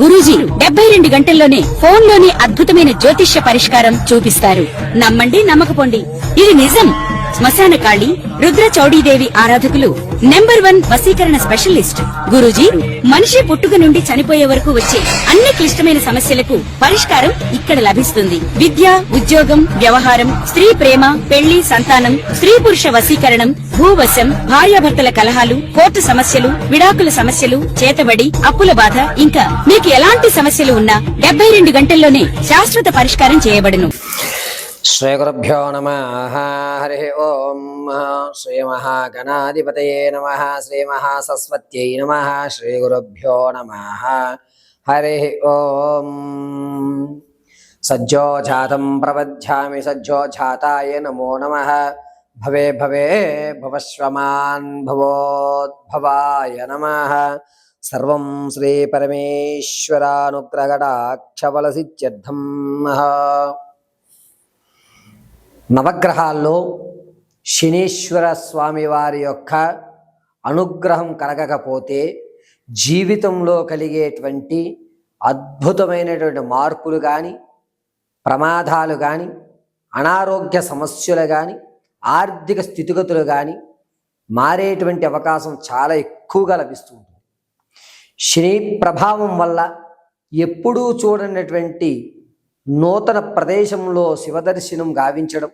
గురూజీ 72 గంటల్లోనే ఫోన్ లోని అద్భుతమైన జ్యోతిష్య పరిష్కారం చూపిస్తారు. నమ్మండి, నమ్మకపోండి, ఇది నిజం. శ్మశాన కాళి రుద్ర చౌడీదేవి ఆరాధకులు నంబర్ 1 వశీకరణ స్పెషలిస్ట్. గురూజీ మనిషి పుట్టుక నుండి చనిపోయే వరకు వచ్చే అన్ని క్లిష్టమైన సమస్యలకు పరిష్కారం ఇక్కడ లభిస్తుంది. విద్య, ఉద్యోగం, వ్యవహారం, స్త్రీ ప్రేమ, పెళ్లి, సంతానం, స్త్రీ పురుష వశీకరణం, భూవశం, భార్యాభర్తల కలహాలు, కోర్టు సమస్యలు, విడాకుల సమస్యలు, చేతబడి, అప్పుల బాధ, ఇంకా మీకు ఎలాంటి సమస్యలు ఉన్నా 72 గంటల్లోనే శాశ్వత పరిష్కారం చేయబడును. శ్రీ గురుభ్యో నమః. హరి ఓం. శ్రీ మహాగణాధిపతయే నమః. శ్రీ మహాసరస్వత్యై నమః. శ్రీ గురుభ్యో నమః. హరి ఓం. సజ్జోజాతం ప్రపద్యామి సజ్జోజాతాయ నమో నమః. భవే భవే భవశ్వమాన్ భవోద్భవాయ నమః. సర్వం శ్రీ పరమేశ్వరానుగ్రహకటాక్షఫలసిద్ధ్యర్థం. నవగ్రహాల్లో శనీశ్వర స్వామి వారి యొక్క అనుగ్రహం కలగకపోతే జీవితంలో కలిగేటువంటి అద్భుతమైనటువంటి మార్పులు కానీ, ప్రమాదాలు కానీ, అనారోగ్య సమస్యలు కానీ, ఆర్థిక స్థితిగతులు కానీ మారేటువంటి అవకాశం చాలా ఎక్కువగా లభిస్తూ ఉంటుంది. శని ప్రభావం వల్ల ఎప్పుడూ చూడనటువంటి నూతన ప్రదేశంలో శివదర్శనం గావించడం,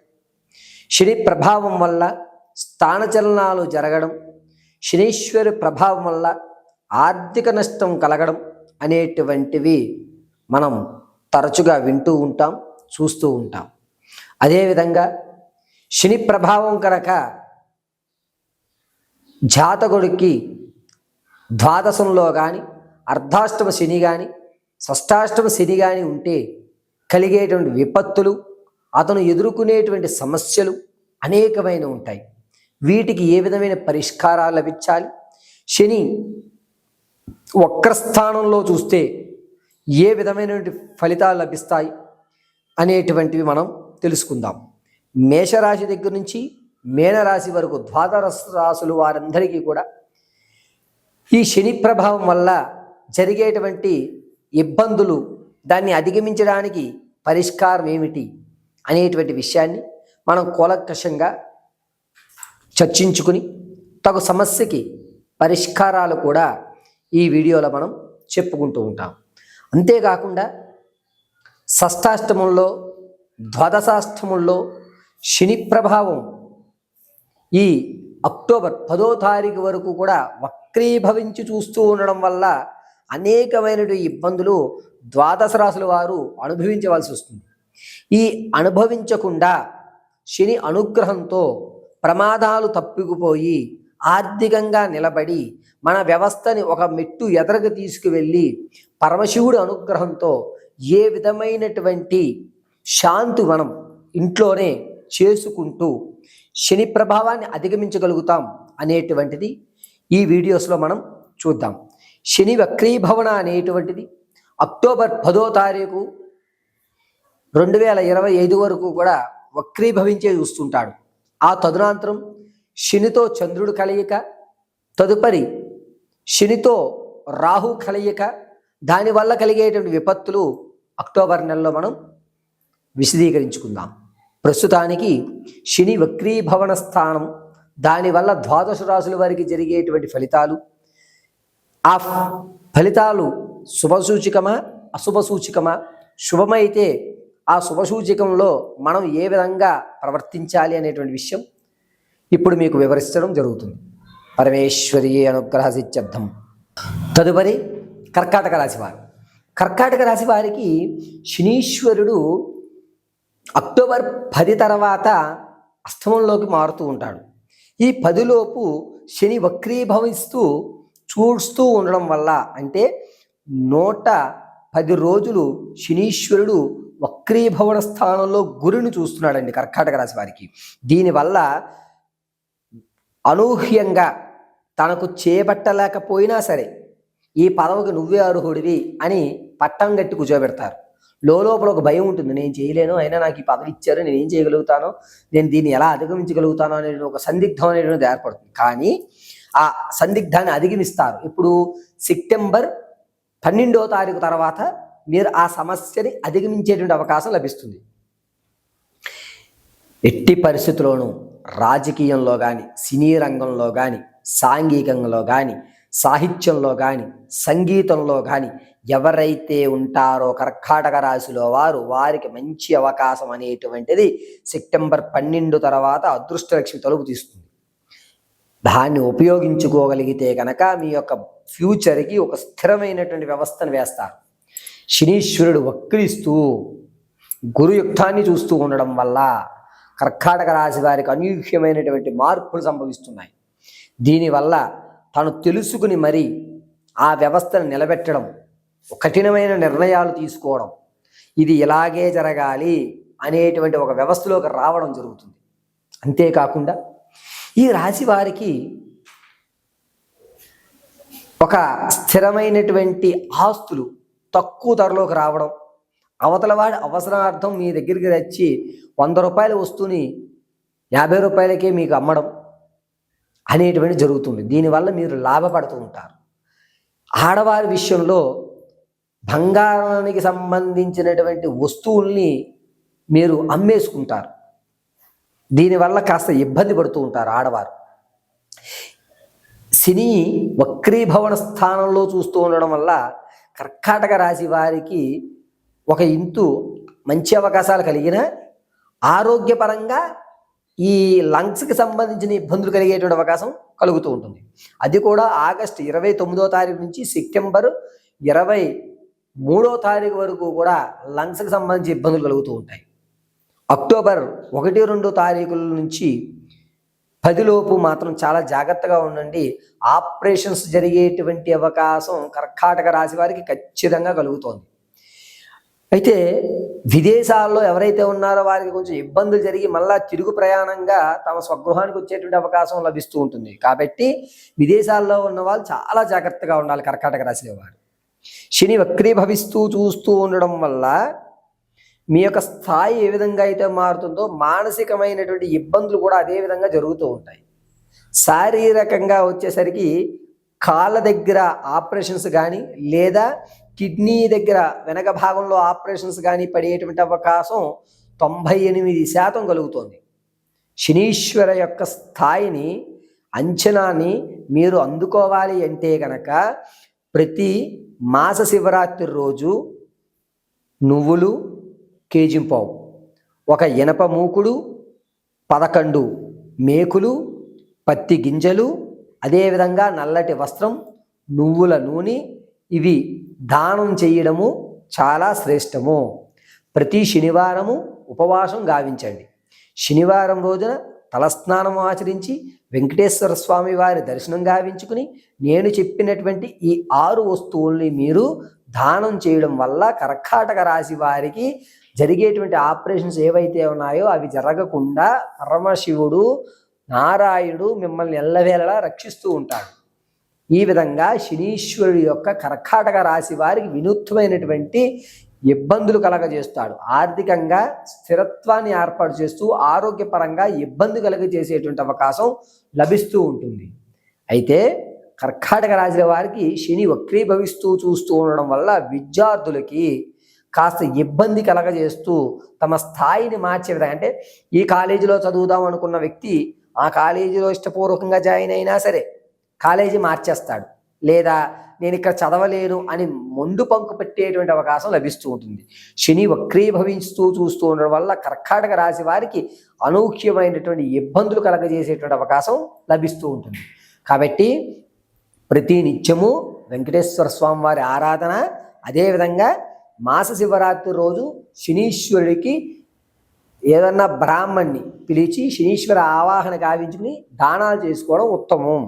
శని ప్రభావం వల్ల స్థానచలనాలు జరగడం, శనీశ్వరి ప్రభావం వల్ల ఆర్థిక నష్టం కలగడం అనేటువంటివి మనం తరచుగా వింటూ ఉంటాం, చూస్తూ ఉంటాం. అదేవిధంగా శని ప్రభావం కనుక జాతకుడికి ద్వాదశంలో కానీ, అర్ధాష్టమ శని కానీ, షష్టాష్టమ శని కానీ ఉంటే కలిగేటువంటి విపత్తులు, అతను ఎదుర్కొనేటువంటి సమస్యలు అనేకమైన ఉంటాయి. వీటికి ఏ విధమైన పరిష్కారాలు లభించాలి, శని వక్రస్థానంలో చూస్తే ఏ విధమైనటువంటి ఫలితాలు లభిస్తాయి అనేటువంటివి మనం తెలుసుకుందాం. మేషరాశి దగ్గర నుంచి మీనరాశి వరకు ద్వాదశ రాశులు వారందరికీ కూడా ఈ శని ప్రభావం వల్ల జరిగేటువంటి ఇబ్బందులు, దాన్ని అధిగమించడానికి పరిష్కారం ఏమిటి అనేటువంటి విషయాన్ని మనం కూలంకషంగా చర్చించుకుని తగు సమస్యకి పరిష్కారాలు కూడా ఈ వీడియోలో మనం చెప్పుకుంటూ ఉంటాం. అంతేకాకుండా షష్టాష్టమంలో, ద్వాదశాష్టమంలో శని ప్రభావం ఈ అక్టోబర్ 10వ తారీఖు వరకు కూడా వక్రీభవించి చూస్తూ ఉండడం వల్ల అనేకమైనటువంటి ఇబ్బందులు ద్వాదశ రాశుల వారు అనుభవించవలసి వస్తుంది. ఈ అనుభవించకుండా శని అనుగ్రహంతో ప్రమాదాలు తప్పిపోయి ఆర్థికంగా నిలబడి మన వ్యవస్థని ఒక మెట్టు ఎదరకు తీసుకువెళ్ళి పరమశివుడి అనుగ్రహంతో ఏ విధమైనటువంటి శాంతి మనం ఇంట్లోనే చేసుకుంటూ శని ప్రభావాన్ని అధిగమించగలుగుతాం అనేటువంటిది ఈ వీడియోస్లో మనం చూద్దాం. శని వక్రీభవన అనేటువంటిది అక్టోబర్ 10వ తారీఖు 2025 వరకు కూడా వక్రీభవించే చూస్తుంటాడు. ఆ తదునంతరం శనితో చంద్రుడు కలయిక, తదుపరి శనితో రాహు కలయిక, దానివల్ల కలిగేటువంటి విపత్తులు అక్టోబర్ నెలలో మనం విశదీకరించుకుందాం. ప్రస్తుతానికి శని వక్రీభవన స్థానం, దానివల్ల ద్వాదశ రాశుల వారికి జరిగేటువంటి ఫలితాలు, ఆ ఫలితాలు శుభసూచికమా అశుభసూచికమా, శుభమైతే ఆ శుభసూచికంలో మనం ఏ విధంగా ప్రవర్తించాలి అనేటువంటి విషయం ఇప్పుడు మీకు వివరించడం జరుగుతుంది. పరమేశ్వరి అనుగ్రహ సిద్ధ్యర్థం. తదుపరి కర్కాటక రాశి వారు. కర్కాటక రాశి వారికి శనీశ్వరుడు అక్టోబర్ 10 తర్వాత అష్టమంలోకి మారుతూ ఉంటాడు. ఈ 10లోపు శని వక్రీభవిస్తూ చూస్తూ ఉండడం వల్ల, అంటే 110 రోజులు శనీశ్వరుడు వక్రీభవన స్థానంలో గురుని చూస్తున్నాడండి కర్కాటక రాశి వారికి. దీనివల్ల అనూహ్యంగా తనకు చేపట్టలేకపోయినా సరే ఈ పదవికి నువ్వే అర్హుడివి అని పట్టం గట్టి కూర్చోబెడతారు. లోపల ఒక భయం ఉంటుంది, నేను చేయలేను, అయినా నాకు ఈ పదవి ఇచ్చారు, నేను ఏం చేయగలుగుతానో, నేను దీన్ని ఎలా అధిగమించగలుగుతానో అనే ఒక సందిగ్ధం అనేటువంటిది ఏర్పడుతుంది. కానీ ఆ సందిగ్ధాన్ని అధిగమిస్తారు. ఇప్పుడు సెప్టెంబర్ 12వ తారీఖు తర్వాత మీరు ఆ సమస్యని అధిగమించేటువంటి అవకాశం లభిస్తుంది. ఎట్టి పరిస్థితుల్లోనూ రాజకీయంలో కానీ, సినీ రంగంలో కానీ, సాంఘికంలో కానీ, సాహిత్యంలో కానీ, సంగీతంలో కానీ ఎవరైతే ఉంటారో కర్కాటక రాశిలో వారికి మంచి అవకాశం అనేటువంటిది సెప్టెంబర్ 12 తర్వాత అదృష్టలక్ష్మి తలుపు తీస్తుంది. దాన్ని ఉపయోగించుకోగలిగితే కనుక మీ యొక్క ఫ్యూచర్కి ఒక స్థిరమైనటువంటి వ్యవస్థను వేస్తారు. శనీశ్వరుడు వక్రిస్తూ గురుయుక్తాన్ని చూస్తూ ఉండడం వల్ల కర్కాటక రాశి వారికి అనూహ్యమైనటువంటి మార్పులు సంభవిస్తున్నాయి. దీనివల్ల తను తెలుసుకుని మరి ఆ వ్యవస్థను నిలబెట్టడం, కఠినమైన నిర్ణయాలు తీసుకోవడం, ఇది ఇలాగే జరగాలి అనేటువంటి ఒక వ్యవస్థలోకి రావడం జరుగుతుంది. అంతేకాకుండా ఈ రాశి వారికి ఒక స్థిరమైనటువంటి ఆస్తులు తక్కువ ధరలోకి రావడం, అవతల వాడి అవసరార్థం మీ దగ్గరికి వచ్చి 100 రూపాయల వస్తువుని 50 రూపాయలకే మీకు అమ్మడం అనేటువంటి జరుగుతుంది. దీనివల్ల మీరు లాభపడుతూ ఉంటారు. ఆడవారి విషయంలో బంగారానికి సంబంధించినటువంటి వస్తువుల్ని మీరు అమ్మేసుకుంటారు. దీనివల్ల కాస్త ఇబ్బంది పడుతూ ఉంటారు ఆడవారు. శని వక్రీభవన స్థానంలో చూస్తూ ఉండడం వల్ల కర్కాటక రాశి వారికి ఒక ఇంతు మంచి అవకాశాలు కలిగిన ఆరోగ్యపరంగా ఈ లంగ్స్కి సంబంధించిన ఇబ్బందులు కలిగేటువంటి అవకాశం కలుగుతూ ఉంటుంది. అది కూడా ఆగస్టు 29వ తారీఖు నుంచి సెప్టెంబర్ 23వ తారీఖు వరకు కూడా లంగ్స్కి సంబంధించి ఇబ్బందులు కలుగుతూ ఉంటాయి. అక్టోబర్ 1-2 తారీఖుల నుంచి 10 లోపు మాత్రం చాలా జాగ్రత్తగా ఉండండి. ఆపరేషన్స్ జరిగేటువంటి అవకాశం కర్కాటక రాశి వారికి ఖచ్చితంగా కలుగుతోంది. అయితే విదేశాల్లో ఎవరైతే ఉన్నారో వారికి కొంచెం ఇబ్బందులు జరిగి మళ్ళా తిరుగు ప్రయాణంగా తమ స్వగృహానికి వచ్చేటువంటి అవకాశం లభిస్తూ ఉంటుంది. కాబట్టి విదేశాల్లో ఉన్న వాళ్ళు చాలా జాగ్రత్తగా ఉండాలి కర్కాటక రాశి వారు. శని వక్రీభవిస్తూ చూస్తూ ఉండడం వల్ల మీ యొక్క స్థాయి ఏ విధంగా అయితే మారుతుందో మానసికమైనటువంటి ఇబ్బందులు కూడా అదే విధంగా జరుగుతూ ఉంటాయి. శారీరకంగా వచ్చేసరికి కాళ్ళ దగ్గర ఆపరేషన్స్ కానీ లేదా కిడ్నీ దగ్గర వెనక భాగంలో ఆపరేషన్స్ కానీ పడేటువంటి అవకాశం 98% కలుగుతోంది. శనీశ్వర యొక్క స్థాయిని అంచనాని మీరు అందుకోవాలి అంటే కనుక ప్రతి మాస శివరాత్రి రోజు నువ్వులు కేజింపావు, ఒక ఇనప మూకుడు, 11 మేకులు, పత్తి గింజలు, అదేవిధంగా నల్లటి వస్త్రం, నువ్వుల నూనె ఇవి దానం చేయడము చాలా శ్రేష్టము. ప్రతి శనివారము ఉపవాసం గావించండి. శనివారం రోజున తలస్నానం ఆచరించి వెంకటేశ్వర స్వామి వారి దర్శనం గావించుకుని నేను చెప్పినటువంటి ఈ 6 వస్తువుల్ని మీరు దానం చేయడం వల్ల కర్కాటక రాశి వారికి జరిగేటువంటి ఆపరేషన్స్ ఏవైతే ఉన్నాయో అవి జరగకుండా పరమశివుడు నారాయణుడు మిమ్మల్ని ఎల్లవేళలా రక్షిస్తూ ఉంటాడు. ఈ విధంగా శనీశ్వరుడు యొక్క కర్కాటక రాశి వారికి వినూత్నమైనటువంటి ఇబ్బందులు కలగజేస్తాడు. ఆర్థికంగా స్థిరత్వాన్ని ఏర్పాటు చేస్తూ ఆరోగ్యపరంగా ఇబ్బంది కలగజేసేటువంటి అవకాశం లభిస్తూ ఉంటుంది. అయితే కర్కాటక రాశి వారికి శని వక్రీభవిస్తూ చూస్తూ ఉండడం వల్ల విద్యార్థులకి కాస్త ఇబ్బంది కలగజేస్తూ తమ స్థాయిని మార్చే విధంగా, అంటే ఈ కాలేజీలో చదువుదాం అనుకున్న వ్యక్తి ఆ కాలేజీలో ఇష్టపూర్వకంగా జాయిన్ అయినా సరే కాలేజీ మార్చేస్తాడు, లేదా నేను ఇక్కడ చదవలేను అని మొండు పంకు పెట్టేటువంటి అవకాశం లభిస్తూ ఉంటుంది. శని వక్రీభవిస్తూ చూస్తూ ఉండడం వల్ల కర్కాటక రాశి వారికి అనూహ్యమైనటువంటి ఇబ్బందులు కలగజేసేటువంటి అవకాశం లభిస్తూ ఉంటుంది. కాబట్టి ప్రతి నిత్యము వెంకటేశ్వర స్వామి వారి ఆరాధన, అదేవిధంగా మాస శివరాత్రి రోజు శనీశ్వరుడికి ఏదన్నా బ్రాహ్మణ్ణి పిలిచి శనీశ్వర ఆవాహన గావించుకుని దానాలు చేసుకోవడం ఉత్తమం.